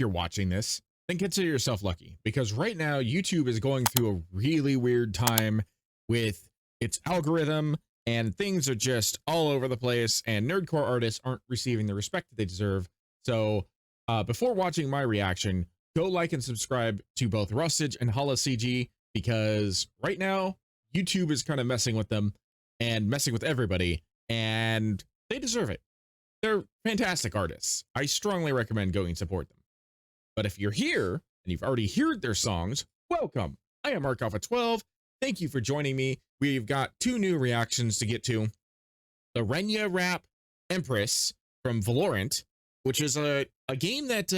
you're watching this, then consider yourself lucky, because right now YouTube is going through a really weird time with its algorithm, and things are just all over the place, and nerdcore artists aren't receiving the respect that they deserve. So before watching my reaction, go like and subscribe to both Rustage and HalaCG, because right now YouTube is kind of messing with them and messing with everybody, and they deserve it. They're fantastic artists. I strongly recommend going and support them. But if you're here and you've already heard their songs, welcome. I am Markoff12. Thank you for joining me. We've got two new reactions to get to. The Renya rap Empress from Valorant, which is a game that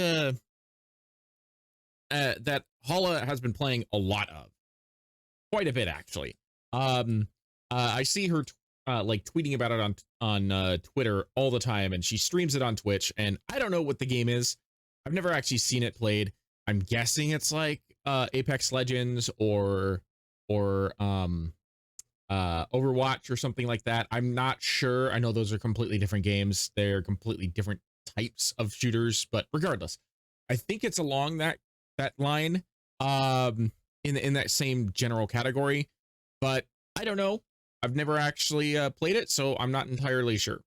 that Hala has been playing a lot of. Quite a bit, actually. I see her like tweeting about it on Twitter all the time, and she streams it on Twitch, and I don't know what the game is. I've never actually seen it played. I'm guessing it's like Apex Legends or Overwatch or something like that. I'm not sure. I know those are completely different games. They're completely different types of shooters, but regardless, I think it's along that line, in that same general category, but I don't know. I've never actually played it, so I'm not entirely sure.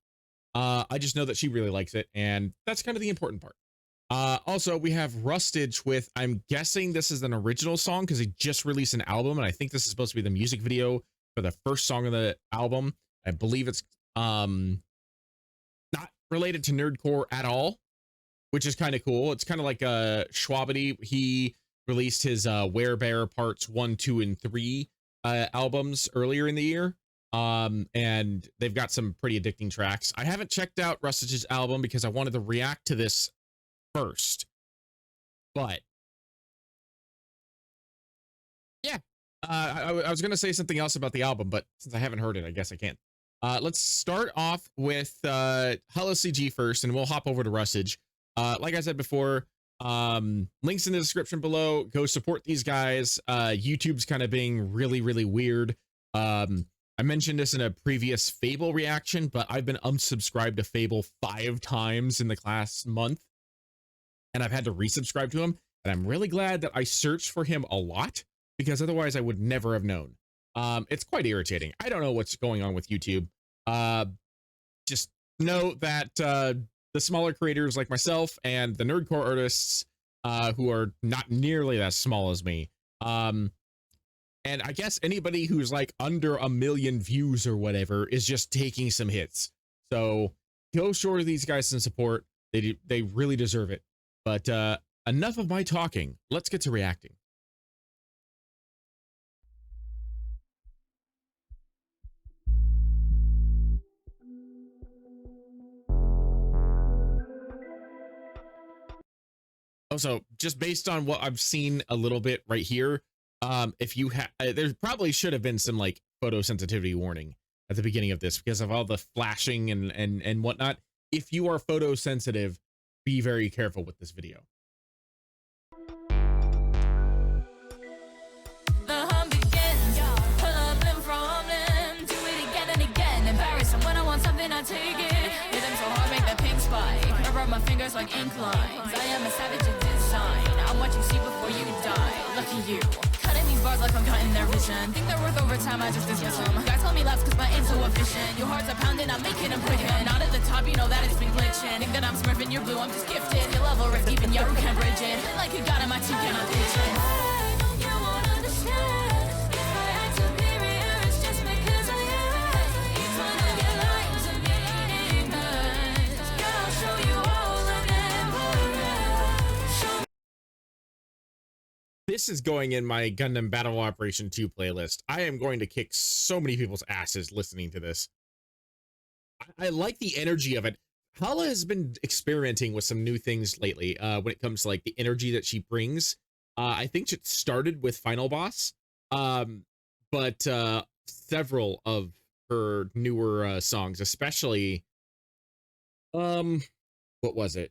I just know that she really likes it, and that's kind of the important part. Also, we have Rustage with, I'm guessing this is an original song because he just released an album, and I think this is supposed to be the music video for the first song of the album. I believe it's not related to nerdcore at all, which is kind of cool. It's kind of like Schwabity. He released his Werebear Parts 1, 2, and 3 albums earlier in the year. And they've got some pretty addicting tracks. I haven't checked out Rustage's album because I wanted to react to this first, but yeah, I was gonna say something else about the album, but since I haven't heard it, I guess I can't. Let's start off with HalaCG first, and we'll hop over to Rustage. Like I said before, links in the description below. Go support these guys. YouTube's kind of being really weird. I mentioned this in a previous Fable reaction, but I've been unsubscribed to Fable 5 times in the last month, and I've had to resubscribe to him, and I'm really glad that I searched for him a lot, because otherwise I would never have known. It's quite irritating. I don't know what's going on with YouTube. Just know that the smaller creators like myself and the nerdcore artists, who are not nearly as small as me, and I guess anybody who's like under 1 million views or whatever is just taking some hits. So go show these guys some support. They really deserve it. But enough of my talking. Let's get to reacting. Also, just based on what I've seen a little bit right here, if you have, there probably should have been some like photosensitivity warning at the beginning of this because of all the flashing and whatnot. If you are photosensitive, be very careful with this video. The hum begins. Pull up and from them. Do it again and again. Embarrass them when I want something, I take it. Hit them so hard, make the pink spike. I rub my fingers like ink lines. I am a savage of design. I'm what you see before you die. Lucky you. Cutting these bars like I'm cutting their vision. Think they're worth overtime, I just dismiss them. Guys tell me laughs cause my aim's so efficient. Your hearts are pounding, I'm making them quicken. Not at the top, you know that it's been glitching. Think that I'm smurfing, you're blue, I'm just gifted. Your level risk, even Yaru can bridge it. Like you got in my team, cannot ditch it. You won't understand. If I act superior, it's just because I am. Each one of your lines are meaningless. Yeah, I'll show you all of them. Show. This is going in my Gundam Battle Operation 2 playlist. I am going to kick so many people's asses listening to this. I like the energy of it. Hala has been experimenting with some new things lately when it comes to like the energy that she brings. I think it started with Final Boss, but several of her newer songs, especially what was it?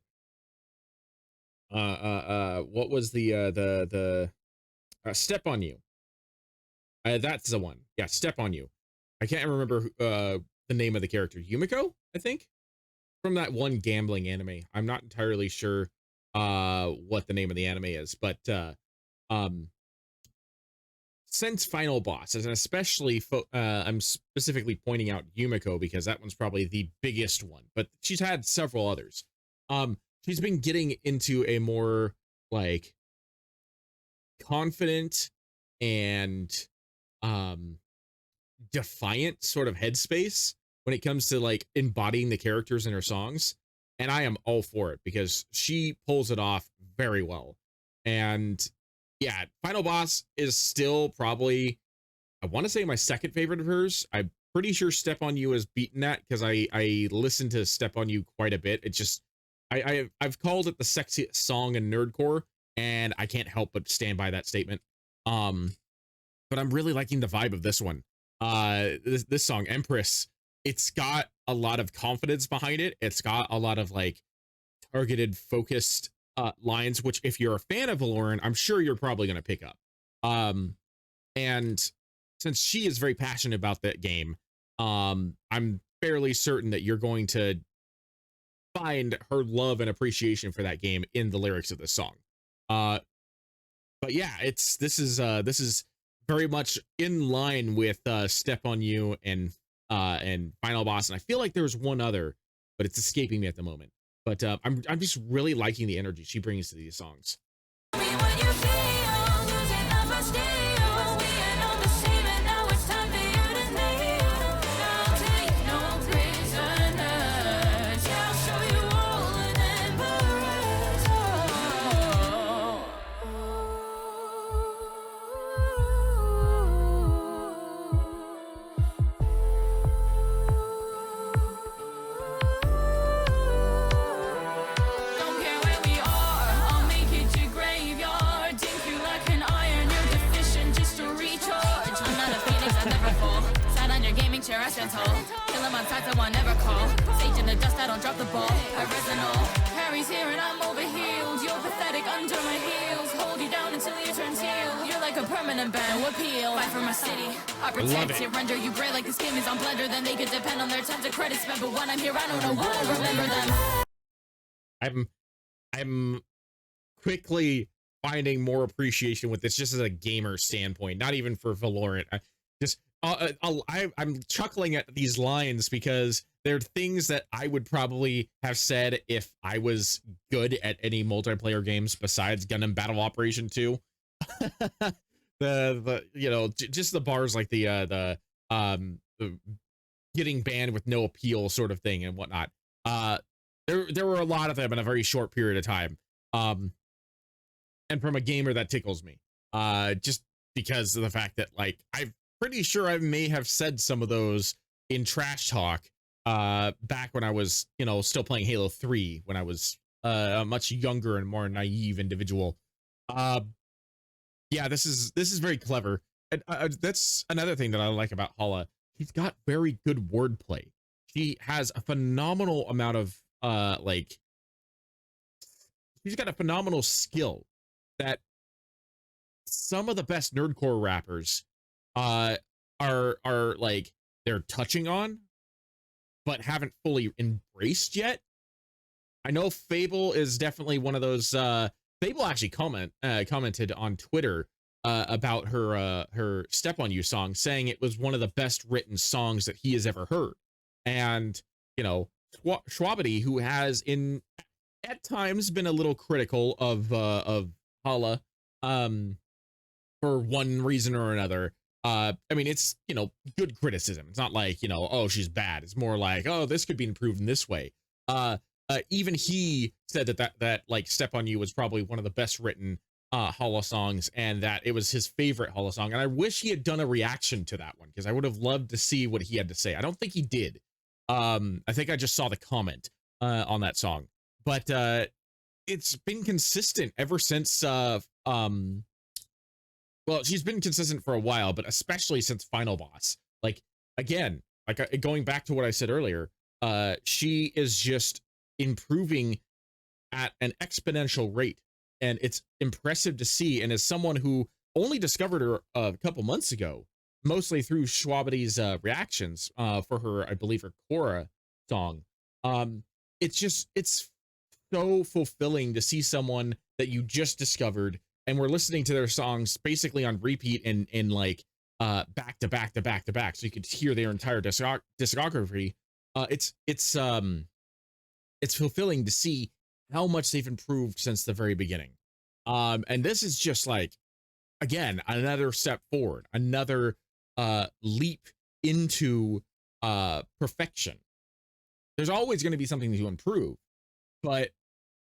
What was the Step on You? That's the one. Yeah, Step on You. I can't remember the name of the character. Yumiko, I think, from that one gambling anime. I'm not entirely sure. what the name of the anime is, but um since Final Boss, and especially I'm specifically pointing out Yumiko because that one's probably the biggest one, but she's had several others. She's been getting into a more like confident and um defiant sort of headspace when it comes to like embodying the characters in her songs, and I am all for it because she pulls it off very well. And yeah, Final Boss is still probably, I want to say, my second favorite of hers. I'm pretty sure Step on You has beaten that because I listen to Step on You quite a bit. It just I've called it the sexiest song in nerdcore, and I can't help but stand by that statement. Um, but I'm really liking the vibe of this one. This song, Empress, it's got a lot of confidence behind it. It's got a lot of like targeted, focused lines, which if you're a fan of Valorant, I'm sure you're probably going to pick up. And since she is very passionate about that game, I'm fairly certain that you're going to find her love and appreciation for that game in the lyrics of this song. But yeah, this is very much in line with Step on You and Final Boss, and I feel like there's one other, but it's escaping me at the moment. But I'm just really liking the energy she brings to these songs. Chair, I stand tall. Kill him on sight, I won't never call. Sage in the dust, I don't drop the ball. I resonate. Harry's here and I'm overhealed. You're pathetic under my heels. Hold you down until you turn heel. You're like a permanent band. No appeal. Fight for my city. I protect it. Render you gray like this game is on Blender. Then they could depend on their time to credit spent. But when I'm here, I don't know why I remember them. I'm quickly finding more appreciation with this just as a gamer standpoint, not even for Valorant. I'm chuckling at these lines because they're things that I would probably have said if I was good at any multiplayer games besides Gundam Battle Operation 2. the you know, just the bars like the getting banned with no appeal sort of thing and whatnot. There were a lot of them in a very short period of time. And from a gamer, that tickles me. Just because of the fact that like I've pretty sure I may have said some of those in trash talk back when I was, you know, still playing Halo 3 when I was a much younger and more naive individual. Yeah, this is very clever. And that's another thing that I like about Hala. She's got very good wordplay. She has a phenomenal amount of she's got a phenomenal skill that some of the best nerdcore rappers are like they're touching on but haven't fully embraced yet. I know Fable is definitely one of those. Fable actually commented on Twitter about her Step on You song, saying it was one of the best written songs that he has ever heard. And you know, Schwabity, who has at times been a little critical of Hala for one reason or another. I mean, it's, you know, good criticism. It's not like, you know, oh, she's bad. It's more like, oh, this could be improved in this way. Even he said that like Step on You was probably one of the best written Hala songs, and that it was his favorite Hala song. And I wish he had done a reaction to that one because I would have loved to see what he had to say. I don't think he did. I think I just saw the comment on that song, but it's been consistent ever since well, she's been consistent for a while, but especially since Final Boss. Like, again, like going back to what I said earlier, she is just improving at an exponential rate, and it's impressive to see. And as someone who only discovered her a couple months ago, mostly through Schwabity's reactions for her, I believe, her Korra song, it's so fulfilling to see someone that you just discovered and we're listening to their songs basically on repeat and in like back to back to back to back, so you could hear their entire discography. It's fulfilling to see how much they've improved since the very beginning. And this is just like, again, another step forward, another leap into perfection. There's always going to be something to improve, but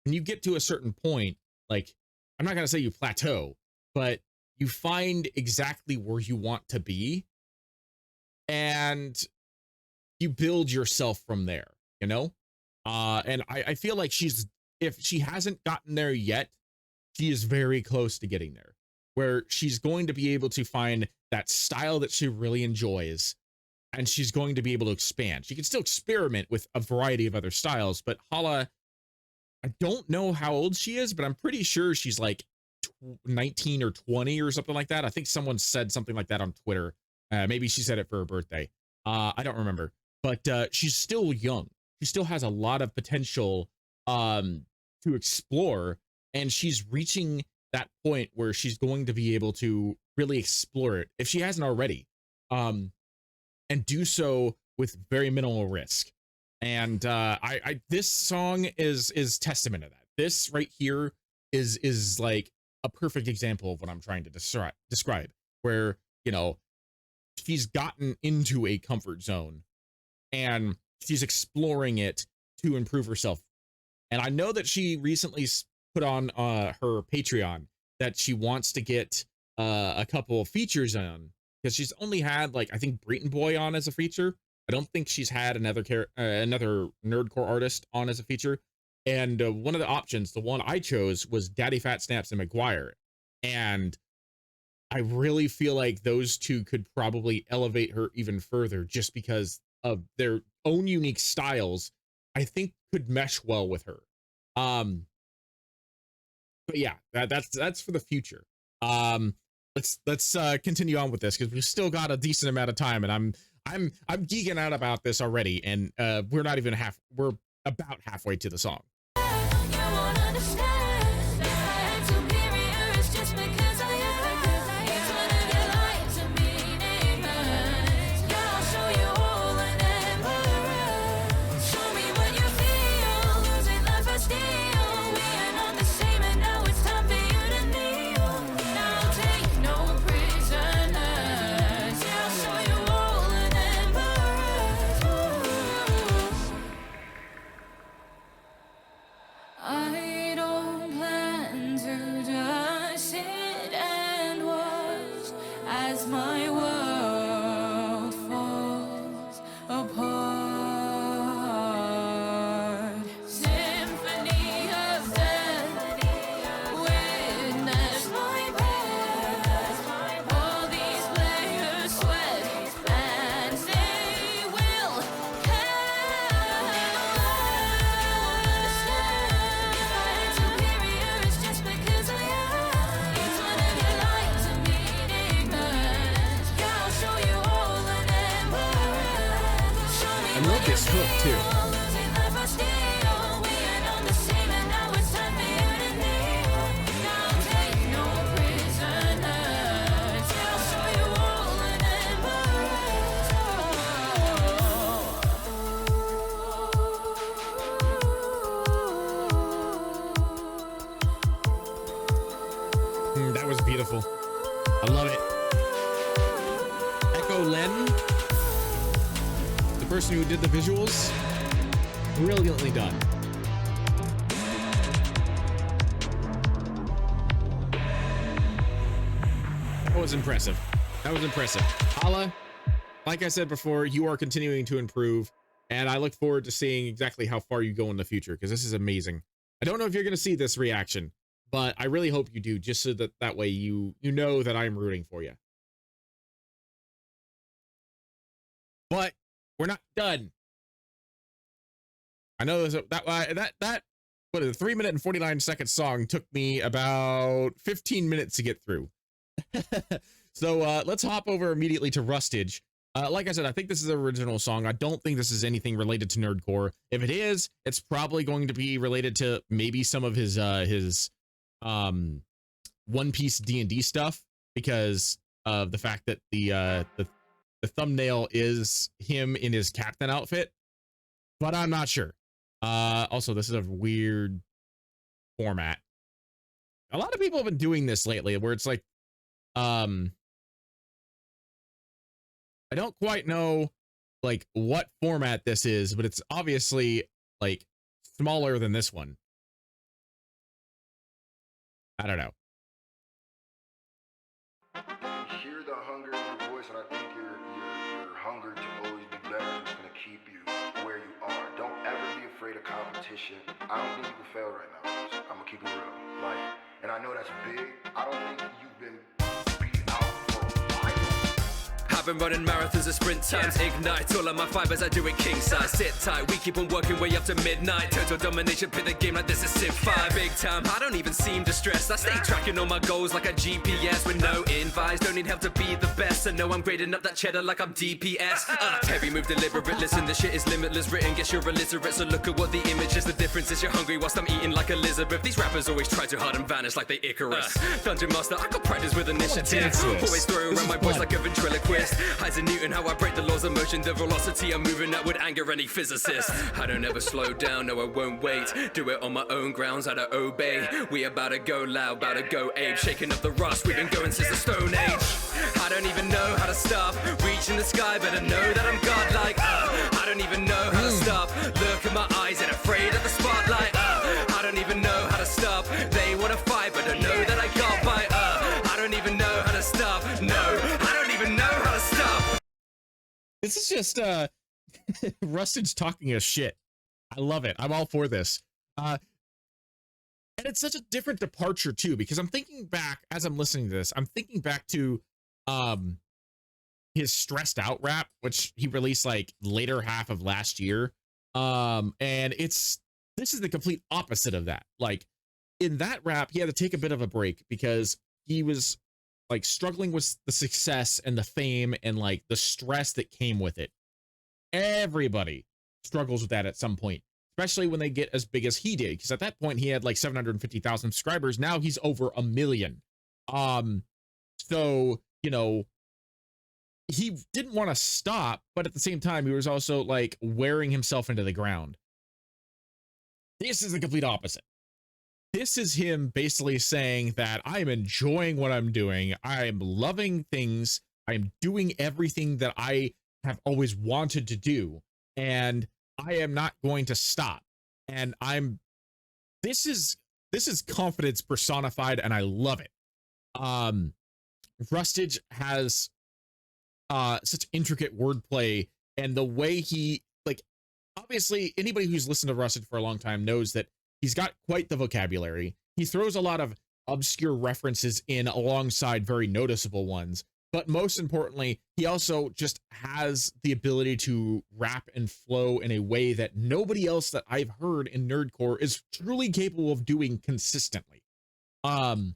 when you get to a certain point, like, I'm not going to say you plateau, but you find exactly where you want to be and you build yourself from there, you know? And I feel like if she hasn't gotten there yet, she is very close to getting there, where she's going to be able to find that style that she really enjoys, and she's going to be able to expand. She can still experiment with a variety of other styles, but Hala, I don't know how old she is, but I'm pretty sure she's like 19 or 20 or something like that. I think someone said something like that on Twitter. Maybe she said it for her birthday. I don't remember, but she's still young. She still has a lot of potential to explore, and she's reaching that point where she's going to be able to really explore it, if she hasn't already, and do so with very minimal risk. And this song is testament to that. This right here is like a perfect example of what I'm trying to describe, where, you know, she's gotten into a comfort zone and she's exploring it to improve herself. And I know that she recently put on her Patreon that she wants to get a couple of features on, because she's only had, like, I think Breton Boy on as a feature. I don't think she's had another nerdcore artist on as a feature. And one of the options, the one I chose, was Daddy Fat Snaps and McGuire. And I really feel like those two could probably elevate her even further, just because of their own unique styles. I think could mesh well with her. But yeah, that's for the future. Let's continue on with this, because we've still got a decent amount of time, and I'm geeking out about this already, and we're about halfway to the song. This hook too. That was beautiful. I love it. Echo Len, the person who did the visuals, brilliantly done. That was impressive. That was impressive. Hala, like I said before, you are continuing to improve, and I look forward to seeing exactly how far you go in the future, because this is amazing. I don't know if you're going to see this reaction, but I really hope you do, just so that way you know that I'm rooting for you. But we're not done. I know that what a 3 minute and 49 second song took me about 15 minutes to get through. So let's hop over immediately to Rustage. Like I said, I think this is an original song. I don't think this is anything related to nerdcore. If it is, it's probably going to be related to maybe some of his One Piece D&D stuff, because of the fact that the thumbnail is him in his captain outfit, but I'm not sure. Also, this is a weird format. A lot of people have been doing this lately, where it's like, I don't quite know like what format this is, but it's obviously like smaller than this one. I don't know. Hear the hunger in your voice, and I think your hunger to always be better is gonna keep you where you are. Don't ever be afraid of competition. I don't think you can fail right now. I'm gonna keep it real. Like, and I know that's big. I don't think you've been beat out for a while. I've been running marathons of sprint times, ignite all of my fibers, I do it king size. Sit tight, we keep on working way up to midnight. Total domination, pit the game like this is Civ 5. Big time, I don't even seem distressed. I stay tracking all my goals like a GPS with no invites. Don't need help to be the best. I know I'm grading up that cheddar like I'm DPS. Heavy move deliberate, listen, this shit is limitless. Written, guess you're illiterate, so look at what the image is. The difference is you're hungry whilst I'm eating like Elizabeth. These rappers always try too hard and vanish like they Icarus. Dungeon Master, I got practice with initiative. Always throwing around my voice like a ventriloquist. Isaac Newton, how I break the laws of motion. The velocity I'm moving at would anger any physicist. I don't ever slow down, no I won't wait. Do it on my own grounds, I don't obey. We about to go loud, about to go ape. Shaking up the rust, we've been going since the Stone Age. I don't even know how to stop. Reaching the sky, better know that I'm godlike. I don't even know how to stop. Look at my eyes, ain't afraid of the spotlight. I don't even know how to stop. They wanna fight, but don't know that I got by. I don't even know how to stop. No, I don't even know how to stop. This is just Rustage talking a shit. I love it. I'm all for this. And it's such a different departure too, because I'm thinking back as I'm listening to this, I'm thinking back to his Stressed Out rap, which he released like later half of last year. And this is the complete opposite of that. Like in that rap, he had to take a bit of a break because he was like struggling with the success and the fame and like the stress that came with it. Everybody struggles with that at some point, especially when they get as big as he did. Because at that point he had like 750,000 subscribers. Now he's over 1 million. So, you know, he didn't want to stop, but at the same time, he was also like wearing himself into the ground. This is the complete opposite. This is him basically saying that I'm enjoying what I'm doing. I'm loving things. I'm doing everything that I have always wanted to do. And I am not going to stop. And this is confidence personified, and I love it. Rustage has such intricate wordplay, and the way he, like, obviously anybody who's listened to Rustage for a long time knows that he's got quite the vocabulary. He throws a lot of obscure references in alongside very noticeable ones, but most importantly, he also just has the ability to rap and flow in a way that nobody else that I've heard in nerdcore is truly capable of doing consistently. And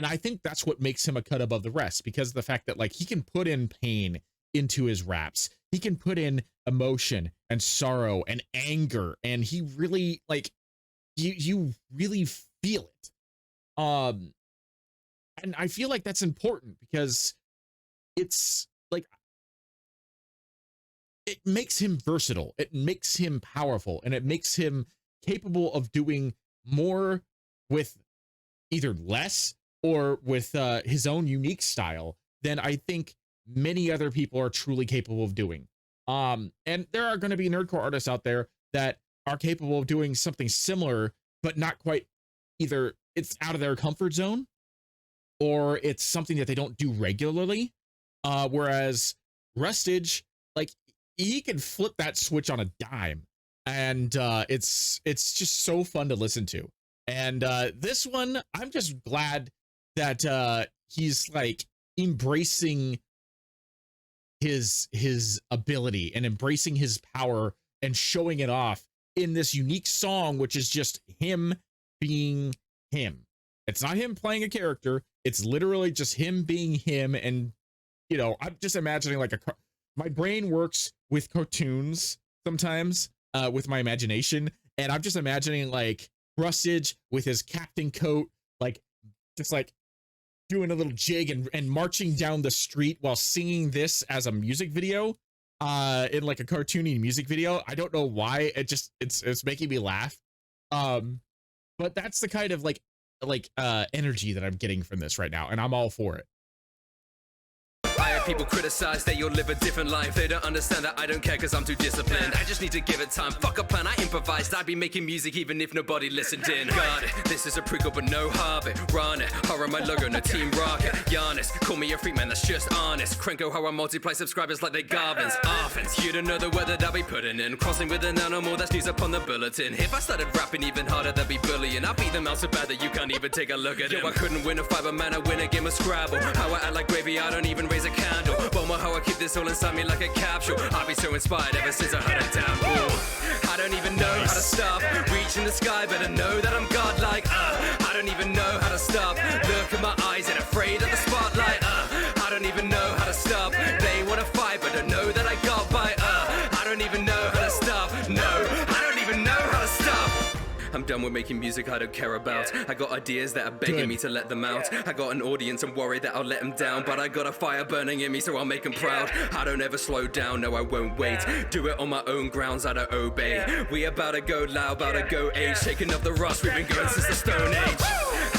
I think that's what makes him a cut above the rest, because of the fact that like he can put in pain into his raps. He can put in emotion and sorrow and anger, and he really like you really feel it. And I feel like that's important because it's like it makes him versatile, it makes him powerful, and it makes him capable of doing more with either less or with his own unique style than I think many other people are truly capable of doing. And there are going to be nerdcore artists out there that are capable of doing something similar, but not quite. Either it's out of their comfort zone or it's something that they don't do regularly. Whereas Rustage, like, he can flip that switch on a dime, and it's just so fun to listen to. And this one, I'm just glad that he's like embracing his ability and embracing his power and showing it off in this unique song, which is just him being him. It's not him playing a character. It's literally just him being him. And, you know, I'm just imagining like my brain works with cartoons sometimes, with my imagination, and I'm just imagining like Rustage with his captain coat, like just like doing a little jig and marching down the street while singing this as a music video, in like a cartoony music video. I don't know why, it's making me laugh. But that's the kind of like energy that I'm getting from this right now, and I'm all for it. I have people criticize that you'll live a different life. They don't understand that I don't care cause I'm too disciplined. I just need to give it time. Fuck a plan, I improvised. I'd be making music even if nobody listened in. Got it, this is a prequel but no Hobbit. Run it, horror my logo, no Team Rocket. Giannis, call me a freak man, that's just honest. Cranko how I multiply subscribers like they Garvins. Offense, you don't know the weather that I'll be putting in. Crossing with an animal, that's news up on the bulletin. If I started rapping even harder, that'd be bullying. I'll beat them out so bad that you can't even take a look at it. Yo, I couldn't win a fight, but man, I win a game of Scrabble. How I act like gravy, I don't even raise a candle. Bummer how I keep this all inside me like a capsule. I've been so inspired ever since I had a damn ball. I don't even know how to stop. Reaching the sky, better know that I'm godlike. I don't even know how to stop. Look at my eyes, ain't afraid of the spotlight. I don't even know how to stop. They wanna fight, but don't know that I got by. I don't even know how to stop. No, I don't even know how to stop. I'm done with making music I don't care about. I got ideas that are begging me to let them out. I got an audience, I'm worried that I'll let them down. But I got a fire burning in me, so I'll make them proud. I don't ever slow down, no I won't wait. Do it on my own grounds, I don't obey. We about to go loud, about to go age. Shaking up the rust, we've been going since the Stone Age.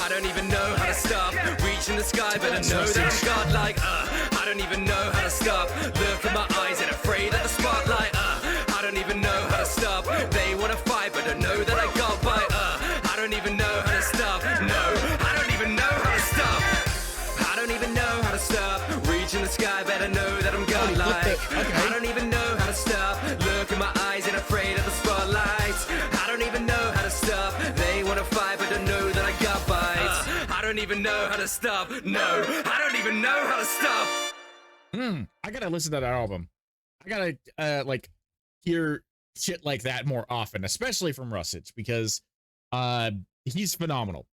I don't even know how to stop. Reaching the sky, better know that I'm godlike. I don't even know how to stop. Look at my eyes, ain't afraid of the spotlight. I don't even know how to stop. They wanna fight, but don't know that I got by. I don't even know how to stop. No, I don't even know how to stop. I don't even know how to stop. Reaching the sky, better know that I'm godlike. I don't even know how to stop. Look in my eyes, ain't afraid of the spotlight. I don't even know how to stop. They wanna fight, but don't know that I got bites. I don't even know how to stop. No, I don't even know how to stop. I gotta listen to that album. I gotta like hear shit like that more often, especially from Rustage, because he's phenomenal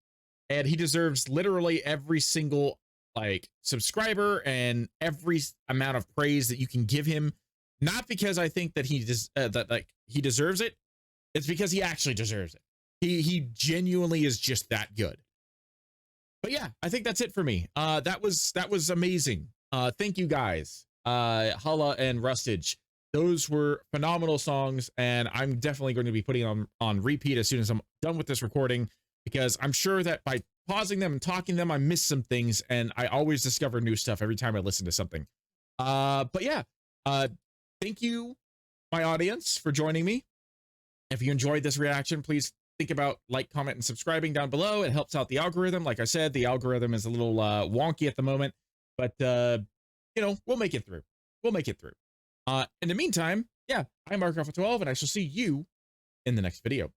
and he deserves literally every single like subscriber and every amount of praise that you can give him. Not because I think that he deserves it, it's because he actually deserves it. He genuinely is just that good. But yeah, I think that's it for me. That was amazing. Thank you guys, Hala and Rustage. Those were phenomenal songs, and I'm definitely going to be putting them on repeat as soon as I'm done with this recording, because I'm sure that by pausing them and talking them, I missed some things, and I always discover new stuff every time I listen to something. But yeah, thank you, my audience, for joining me. If you enjoyed this reaction, please think about like, comment, and subscribing down below. It helps out the algorithm. Like I said, the algorithm is a little wonky at the moment, but you know, we'll make it through. We'll make it through. In the meantime, yeah, I'm Mark 12, and I shall see you in the next video.